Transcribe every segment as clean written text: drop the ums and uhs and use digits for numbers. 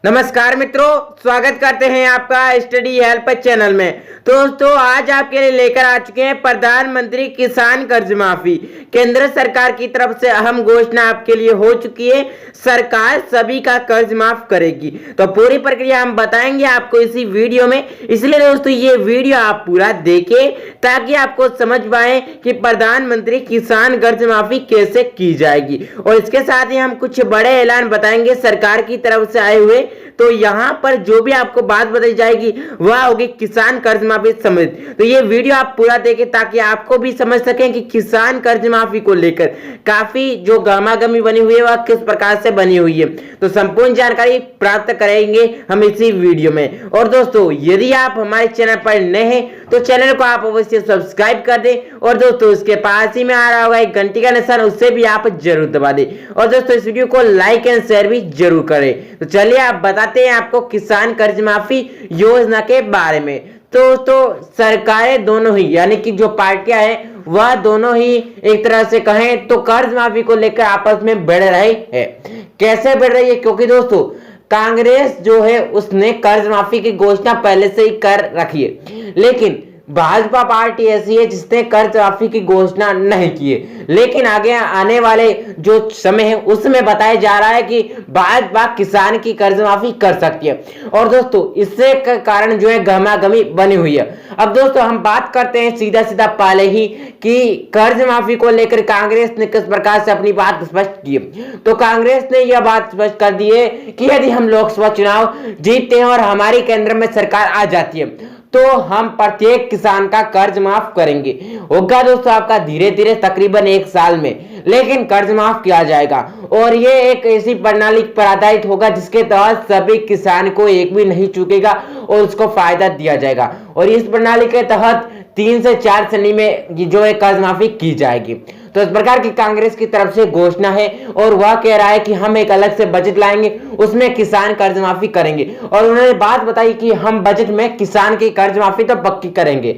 नमस्कार मित्रों, स्वागत करते हैं आपका स्टडी हेल्प चैनल में। दोस्तों, आज आपके लिए लेकर आ चुके हैं प्रधानमंत्री किसान कर्ज माफी। केंद्र सरकार की तरफ से अहम घोषणा आपके लिए हो चुकी है। सरकार सभी का कर्ज माफ करेगी। तो पूरी प्रक्रिया हम बताएंगे आपको इसी वीडियो में, इसलिए दोस्तों ये वीडियो आप पूरा देखें ताकि आपको समझ पाए कि प्रधानमंत्री किसान कर्ज माफी कैसे की जाएगी। और इसके साथ ही हम कुछ बड़े ऐलान बताएंगे सरकार की तरफ से आए हुए। तो यहाँ पर जो भी आपको बात बताई जाएगी वह होगी किसान कर्ज माफी संबंधित। तो ये वीडियो आप पूरा देखें ताकि आपको भी समझ सकें कि किसान कर्ज माफी को लेकर काफी जो गहमागहमी बनी हुई है वह किस प्रकार से बनी हुई है। तो संपूर्ण जानकारी प्राप्त करेंगे हम इसी वीडियो में। और दोस्तों, यदि आप हमारे चैनल पर नए हैं तो चैनल को आप अवश्य सब्सक्राइब कर दें। और दोस्तों, इसके पास ही में आ रहा होगा एक घंटी का निशान, उससे भी आप जरूर दबा दें। और दोस्तों, इस वीडियो को लाइक एंड शेयर भी जरूर करें। तो चलिए आप बताते हैं आपको किसान कर्ज माफी योजना के बारे में। तो सरकारें दोनों ही, यानी कि जो पार्टियां हैं वह दोनों ही एक तरह से कहें तो कर्ज माफी को लेकर आपस में बढ़ रही है। कैसे बढ़ रही है? क्योंकि दोस्तों कांग्रेस जो है उसने कर्ज माफी की घोषणा पहले से ही कर रखी है, लेकिन भाजपा पार्टी ऐसी है जिसने कर्ज माफी की घोषणा नहीं की है। लेकिन आगे आने वाले जो समय है उसमें बताया जा रहा है कि भाजपा किसान की कर्ज माफी कर सकती है। और दोस्तों, इससे कारण जो है गहमागहमी बनी हुई है। अब दोस्तों हम बात करते हैं सीधा सीधा पहले ही कि कर्ज माफी को लेकर कांग्रेस ने किस प्रकार से अपनी बात स्पष्ट की है। तो कांग्रेस ने यह बात स्पष्ट कर दी है कि यदि हम लोकसभा चुनाव जीतते हैं और हमारी केंद्र में सरकार आ जाती है तो हम प्रत्येक किसान का कर्ज माफ करेंगे। होगा दोस्तों आपका धीरे धीरे तकरीबन 1 साल में, लेकिन कर्ज माफ किया जाएगा। और ये एक ऐसी प्रणाली पर आधारित होगा जिसके तहत सभी किसान को एक भी नहीं चुकेगा और उसको फायदा दिया जाएगा। और इस प्रणाली के तहत 3 से 4 श्रेणी में जो है कर्ज माफी की जाएगी। तो इस प्रकार की कांग्रेस की तरफ से घोषणा है और वह कह रहा है कि हम एक अलग से बजट लाएंगे, उसमें किसान कर्ज माफी करेंगे। और उन्होंने बात बताई कि हम बजट में किसान की कर्ज माफी तो पक्की करेंगे।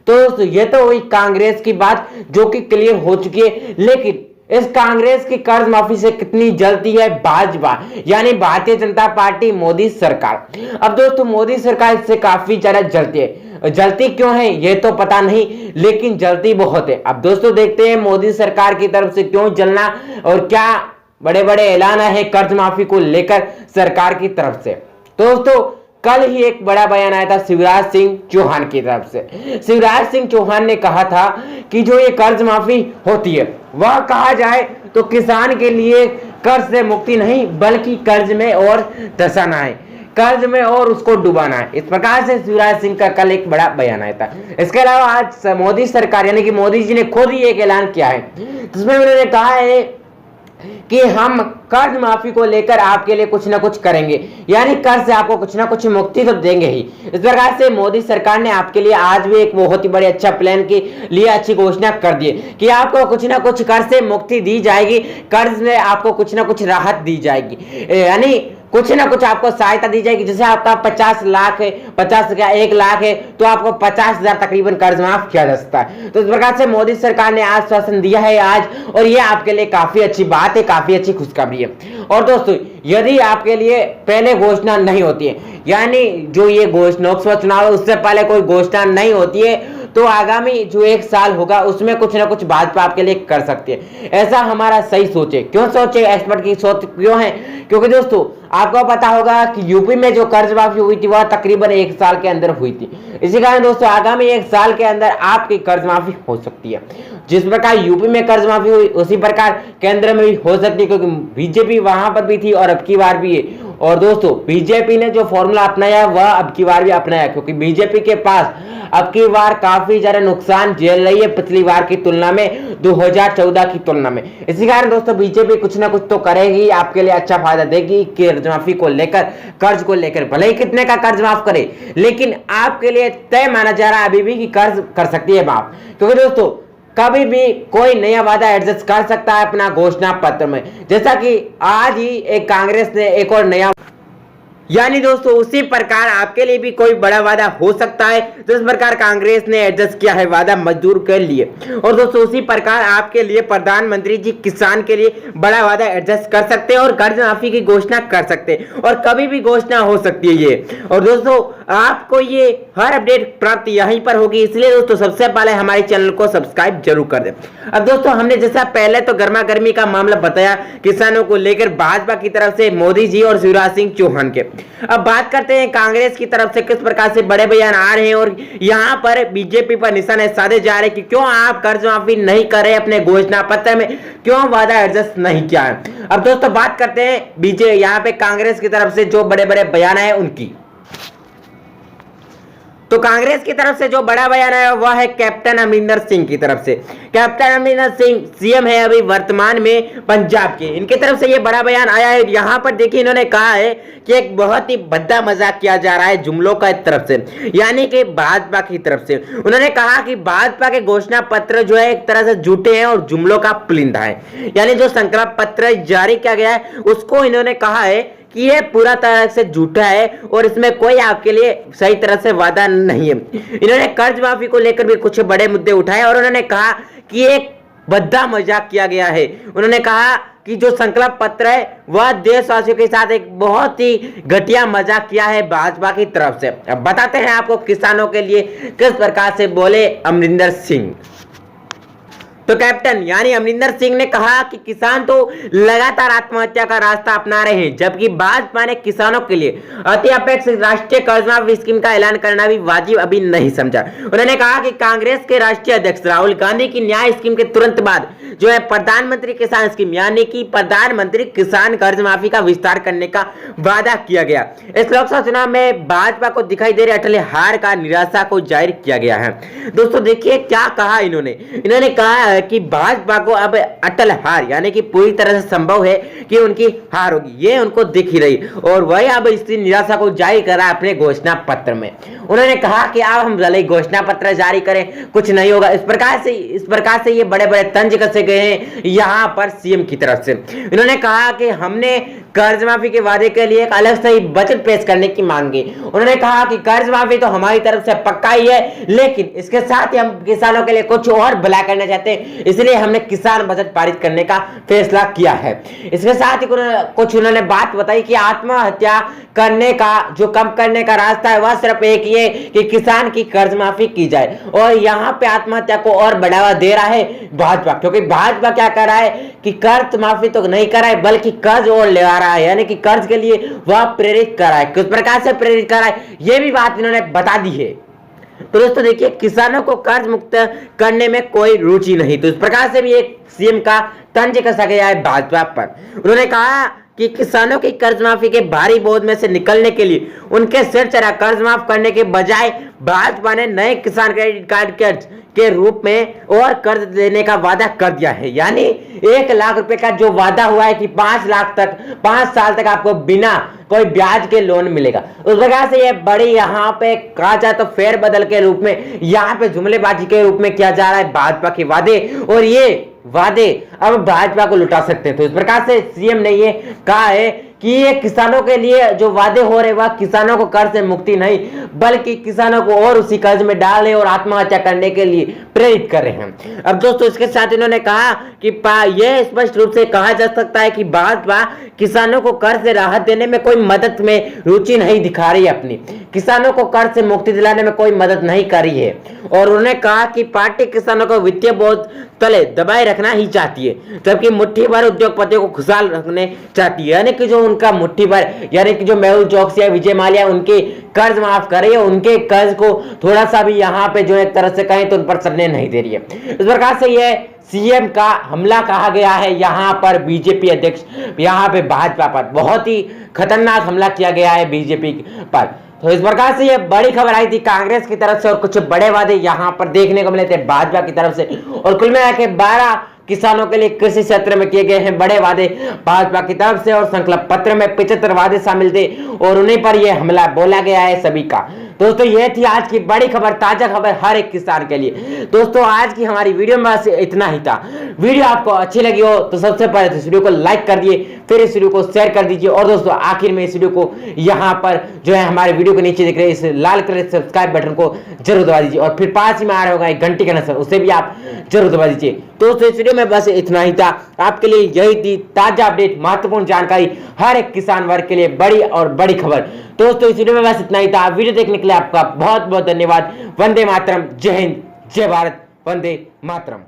तो ये तो हुई कांग्रेस की बात जो कि क्लियर हो चुकी है। लेकिन इस कांग्रेस की कर्ज माफी से कितनी जलती है भाजपा, यानी भारतीय जनता पार्टी, मोदी सरकार। अब दोस्तों मोदी सरकार इससे काफी ज्यादा जलती है। जलती क्यों है ये तो पता नहीं, लेकिन जलती बहुत है। अब दोस्तों देखते हैं मोदी सरकार की तरफ से क्यों जलना और क्या बड़े बड़े ऐलान है कर्ज माफी को लेकर सरकार की तरफ से। दोस्तों कल ही एक बड़ा बयान आया था शिवराज सिंह चौहान की तरफ से। शिवराज सिंह चौहान ने कहा था कि जो ये कर्ज माफी होती है वह कहा जाए तो किसान के लिए कर्ज से मुक्ति नहीं बल्कि कर्ज में और धंसाना है, कर्ज में और उसको डुबाना है। इस प्रकार से शिवराज सिंह का कल एक बड़ा बयान आया था। इसके अलावा आज मोदी सरकार यानी कि मोदी जी ने खुद ही एक ऐलान किया है जिसमें उन्होंने कहा है कि हम कर्ज माफी को लेकर आपके लिए कुछ ना कुछ करेंगे, यानी कर्ज से आपको कुछ ना कुछ मुक्ति तो देंगे ही। इस प्रकार से मोदी सरकार ने आपके लिए आज भी एक बहुत ही बड़ी अच्छा प्लान के लिए अच्छी घोषणा कर दी कि आपको कुछ ना कुछ कर्ज से मुक्ति दी जाएगी, कर्ज में आपको कुछ ना कुछ राहत दी जाएगी, यानी कुछ ना कुछ आपको सहायता दी जाएगी। जैसे आपका 50 लाख है, 50 का 1 लाख है तो आपको 50,000 तकरीबन कर्ज माफ किया जा सकता है। तो इस प्रकार से मोदी सरकार ने आश्वासन दिया है आज, और ये आपके लिए काफी अच्छी बात है, काफी अच्छी खुशखबरी है। और दोस्तों यदि आपके लिए पहले घोषणा नहीं होती है, यानी जो ये घोषणा लोकसभा चुनाव है उससे पहले कोई घोषणा नहीं होती है, तो आगामी जो 1 साल होगा उसमें कुछ ना कुछ भाजपा आपके लिए कर सकती है। ऐसा हमारा सही सोचे। क्यों सोचे? एक्सपर्ट की सोच क्यों है? क्योंकि दोस्तों आपको पता होगा कि यूपी में जो कर्ज माफी हुई थी वह तकरीबन 1 साल के अंदर हुई थी। इसी कारण दोस्तों आगामी 1 साल के अंदर आपकी कर्ज माफी हो सकती है। जिस प्रकार यूपी में कर्ज माफी हुई उसी प्रकार केंद्र में भी हो सकती है, क्योंकि बीजेपी वहां पर भी थी और अब की बार भी है। और दोस्तों बीजेपी ने जो फॉर्मूला अपनाया वह अब की बार भी अपनाया, क्योंकि बीजेपी के पास अब की बार काफी ज्यादा नुकसान झेल रही है पिछली बार की तुलना में, 2014 की तुलना में। इसी कारण दोस्तों बीजेपी कुछ ना कुछ तो करेगी, आपके लिए अच्छा फायदा देगी कर्ज माफी को लेकर, कर्ज को लेकर। भले ही कितने का कर्ज माफ करे, लेकिन आपके लिए तय माना जा रहा है अभी भी कि कर्ज कर सकती है माफ। क्योंकि दोस्तों कभी भी कोई नया वादा एडजस्ट कर सकता है अपना घोषणा पत्र में। जैसा कि आज ही एक कांग्रेस ने एक और नया यानी दोस्तों उसी प्रकार आपके लिए भी कोई बड़ा वादा हो सकता है जिस प्रकार कांग्रेस ने एडजस्ट किया है वादा मजदूर के लिए, और दोस्तों उसी प्रकार आपके लिए प्रधानमंत्री जी किसान के लिए बड़ा वादा एडजस्ट कर सकते हैं और कर्ज माफी की घोषणा कर सकते हैं और कभी भी घोषणा हो सकती है ये। और दोस्तों आपको ये हर अपडेट प्राप्त यहीं पर होगी, इसलिए दोस्तों सबसे पहले हमारे चैनल को सब्सक्राइब जरूर कर दें। अब दोस्तों हमने जैसा पहले तो गर्मा गर्मी का मामला बताया किसानों को लेकर भाजपा की तरफ से मोदी जी और शिवराज सिंह चौहान के। अब बात करते हैं कांग्रेस की तरफ से किस प्रकार से बड़े बयान आ रहे हैं और यहाँ पर बीजेपी पर निशाने साधे जा रहे हैं कि क्यों आप कर्ज माफी नहीं कर रहे, अपने घोषणा पत्र में क्यों वादा एडजस्ट नहीं किया है। अब दोस्तों बात करते हैं यहाँ पे कांग्रेस की तरफ से जो बड़े बड़े बयान आए उनकी। तो कांग्रेस की तरफ से जो बड़ा बयान आया वह है कैप्टन अमरिंदर सिंह की तरफ से। कैप्टन अमरिंदर सिंह सीएम है अभी वर्तमान में पंजाब के, इनकी तरफ से ये बड़ा बयान आया है। यहाँ पर देखिए इन्होंने कहा है कि एक बहुत ही भद्दा मजाक किया जा रहा है जुमलों का तरफ से, यानी कि भाजपा की तरफ से। उन्होंने कहा कि भाजपा के घोषणा पत्र जो है एक तरह से झूठे हैं और जुमलों का पुलिंदा है, यानी जो संकल्प पत्र जारी किया गया है उसको इन्होंने कहा है कि ये पूरा तरह से झूठा है और इसमें कोई आपके लिए सही तरह से वादा नहीं है। इन्होंने कर्ज माफी को लेकर भी कुछ बड़े मुद्दे उठाए और उन्होंने कहा कि एक भद्दा मजाक किया गया है। उन्होंने कहा कि जो संकल्प पत्र है वह देशवासियों के साथ एक बहुत ही घटिया मजाक किया है भाजपा की तरफ से। अब बताते हैं आपको किसानों के लिए किस प्रकार से बोले अमरिंदर सिंह। तो कैप्टन यानी अमरिंदर सिंह ने कहा कि किसान तो लगातार आत्महत्या का रास्ता अपना रहे हैं, जबकि भाजपा ने किसानों के लिए अति अपेक्षित राष्ट्रीय कर्ज माफी स्कीम का ऐलान करना भी वाजिब अभी नहीं समझा। उन्होंने कहा कि कांग्रेस के राष्ट्रीय अध्यक्ष राहुल गांधी की न्याय स्कीम के तुरंत बाद जो है प्रधानमंत्री किसान स्कीम यानी कि प्रधानमंत्री किसान कर्ज माफी का विस्तार करने का वादा किया गया। इस लोकसभा चुनाव में भाजपा को दिखाई दे रही अटल हार का निराशा को जाहिर किया गया है। दोस्तों देखिए क्या कहा इन्होंने कहा कि भाजपा को अब अटल हार यानी कि पूरी तरह से संभव है कि उनकी हार होगी, ये उनको दिख ही रही और वही अब इस निराशा को जारी करा अपने घोषणा पत्र में। उन्होंने कहा कि अब हम भले घोषणा पत्र जारी करें कुछ नहीं होगा। इस प्रकार से ये बड़े बड़े तंज कसे गए हैं यहाँ पर सीएम की तरफ से। इन्होंने कहा कि हमने कर्ज माफी के वादे के लिए एक अलग से बजट पेश करने की मांग की। उन्होंने कहा कि कर्ज माफी तो हमारी तरफ से पक्का ही है, लेकिन इसके साथ ही हम किसानों के लिए कुछ और भला करना चाहते हैं, इसलिए हमने किसान बजट पारित करने का फैसला किया है। इसके साथ ही कुछ उन्होंने बात बताई कि आत्महत्या करने का जो कम करने का रास्ता है वह सिर्फ एक ही है कि किसान की कर्ज माफी की जाए। और यहाँ पे आत्महत्या को और बढ़ावा दे रहा है भाजपा, क्योंकि भाजपा क्या कर रहा है कि कर्ज माफी तो नहीं कर रहा है बल्कि कर्ज और ले आ रहा है, यानी कि कर्ज के लिए वह प्रेरित कर रहा है। किस प्रकार से प्रेरित कर रहा है यह भी बात इन्होंने बता दी है। तो दोस्तों देखिए किसानों को कर्ज मुक्त करने में कोई रुचि नहीं, तो इस प्रकार से भी एक सीएम का तंज कसा गया है भाजपा पर। उन्होंने कहा कि किसानों की कर्ज माफी के भारी बोझ में से निकलने के लिए उनके सिर चढ़ा कर्ज माफ करने के बजाय भाजपा ने नए किसान क्रेडिट कार्ड के रूप में और कर्ज देने का वादा कर दिया है। यानी 1 लाख रुपए का जो वादा हुआ है कि 5 लाख तक 5 साल तक आपको बिना कोई ब्याज के लोन मिलेगा, उस प्रकार से ये बड़ी यहाँ पे कहा जाए तो फेर बदल के रूप में यहाँ पे जुमलेबाजी के रूप में किया जा रहा है भाजपा के वादे, और ये वादे अब भाजपा को लुटा सकते हैं। तो इस प्रकार से सीएम ने ये कहा है कि ये किसानों के लिए जो वादे हो रहे वह किसानों को कर्ज से मुक्ति नहीं बल्कि किसानों को और उसी कर्ज में डाल रहे और आत्महत्या करने के लिए प्रेरित कर रहे हैं। अब दोस्तों इसके साथ इन्होंने कहा कि यह स्पष्ट रूप से कहा जा सकता है कि भाजपा किसानों को कर्ज से राहत देने में कोई मदद में रुचि नहीं दिखा रही है, अपनी किसानों को कर्ज से मुक्ति दिलाने में कोई मदद नहीं कर रही है। और उन्होंने कहा कि पार्टी किसानों को वित्तीय बोझ तले दबाए रखना ही चाहती है, जबकि मुट्ठी भर उद्योगपतियों को खुशहाल रखने चाहती है, यानी कि जो उनका मुट्ठी भर यानी कि जो मेहुल चौकसी या विजय माल्या उनके कर्ज माफ कर रही है, उनके कर्ज को थोड़ा सा भी यहाँ पे जो एक तरह से कहें तो उन पर चलने नहीं दे रही है। इस प्रकार से यह सीएम का हमला कहा गया है यहाँ पर बीजेपी अध्यक्ष यहाँ पे भाजपा पर, बहुत ही खतरनाक हमला किया गया है बीजेपी पर। तो इस प्रकार से ये बड़ी खबर आई थी कांग्रेस की तरफ से और कुछ बड़े वादे यहाँ पर देखने को मिले थे भाजपा की तरफ से। और कुल मिला के 12 किसानों के लिए कृषि क्षेत्र में किए गए हैं बड़े वादे भाजपा की तरफ से, और संकल्प पत्र में 75 वादे शामिल थे और उन्हीं पर यह हमला बोला गया है सभी का। दोस्तों ये थी आज की बड़ी खबर, ताजा खबर हर एक किसान के लिए। दोस्तों आज की हमारी वीडियो में बस इतना ही था। वीडियो आपको अच्छी लगी हो तो सबसे पहले तो इस वीडियो को लाइक कर दिए, फिर इस वीडियो को शेयर कर दीजिए, और दोस्तों आखिर में इस वीडियो को यहाँ पर जो है हमारे वीडियो के नीचे दिख रहे इस लाल कलर के सब्सक्राइब बटन को जरूर दबा दीजिए, और फिर पास ही में आ रहा होगा एक घंटी का निशान, उसे भी आप जरूर दबा दीजिए। दोस्तों इस वीडियो में बस इतना ही था। आपके लिए यही थी ताजा अपडेट, महत्वपूर्ण जानकारी, हर एक किसान वर्ग के लिए बड़ी और बड़ी खबर। दोस्तों इस वीडियो में बस इतना ही था। वीडियो देखने के लिए आपका बहुत बहुत धन्यवाद। वंदे मातरम, जय हिंद, जय भारत, वंदे मातरम।